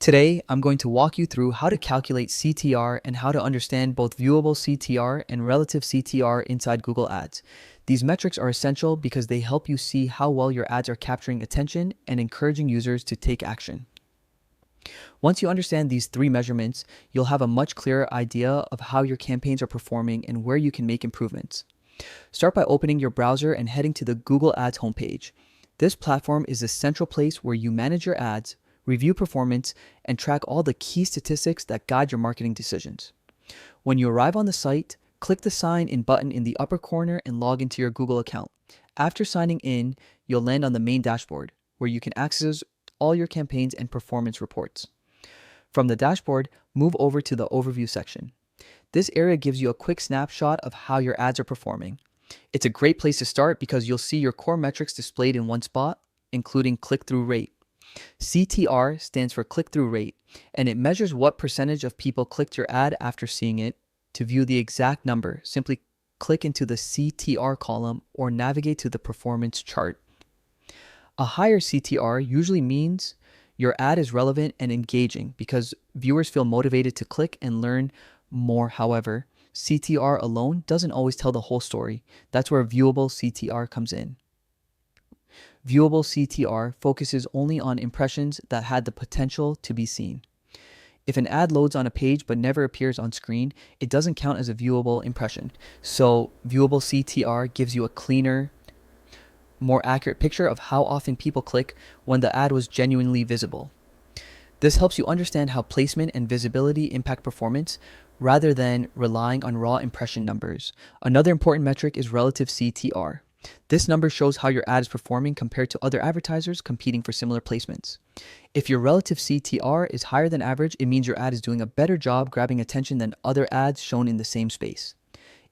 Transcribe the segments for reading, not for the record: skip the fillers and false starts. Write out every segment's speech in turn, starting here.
Today, I'm going to walk you through how to calculate CTR and how to understand both viewable CTR and relative CTR inside Google Ads. These metrics are essential because they help you see how well your ads are capturing attention and encouraging users to take action. Once you understand these three measurements, you'll have a much clearer idea of how your campaigns are performing and where you can make improvements. Start by opening your browser and heading to the Google Ads homepage. This platform is the central place where you manage your ads, review performance, and track all the key statistics that guide your marketing decisions. When you arrive on the site, click the Sign In button in the upper corner and log into your Google account. After signing in, you'll land on the main dashboard, where you can access all your campaigns and performance reports. From the dashboard, move over to the Overview section. This area gives you a quick snapshot of how your ads are performing. It's a great place to start because you'll see your core metrics displayed in one spot, including click-through rate. CTR stands for click-through rate, and it measures what percentage of people clicked your ad after seeing it. To view the exact number, simply click into the CTR column or navigate to the performance chart. A higher CTR usually means your ad is relevant and engaging because viewers feel motivated to click and learn more. However, CTR alone doesn't always tell the whole story. That's where viewable CTR comes in. Viewable CTR focuses only on impressions that had the potential to be seen. If an ad loads on a page but never appears on screen, it doesn't count as a viewable impression. So viewable CTR gives you a cleaner, more accurate picture of how often people click when the ad was genuinely visible. This helps you understand how placement and visibility impact performance rather than relying on raw impression numbers. Another important metric is relative CTR. This number shows how your ad is performing compared to other advertisers competing for similar placements. If your relative CTR is higher than average, it means your ad is doing a better job grabbing attention than other ads shown in the same space.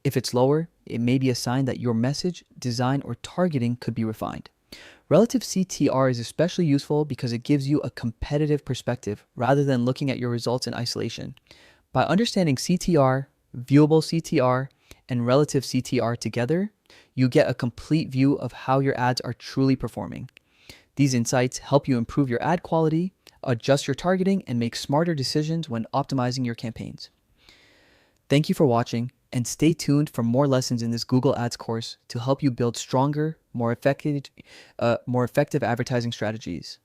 If it's lower, it may be a sign that your message, design, or targeting could be refined. Relative CTR is especially useful because it gives you a competitive perspective rather than looking at your results in isolation. By understanding CTR, viewable CTR, and relative CTR together, you get a complete view of how your ads are truly performing. These insights help you improve your ad quality, adjust your targeting, and make smarter decisions when optimizing your campaigns. Thank you for watching, and stay tuned for more lessons in this Google Ads course to help you build stronger, more effective advertising strategies.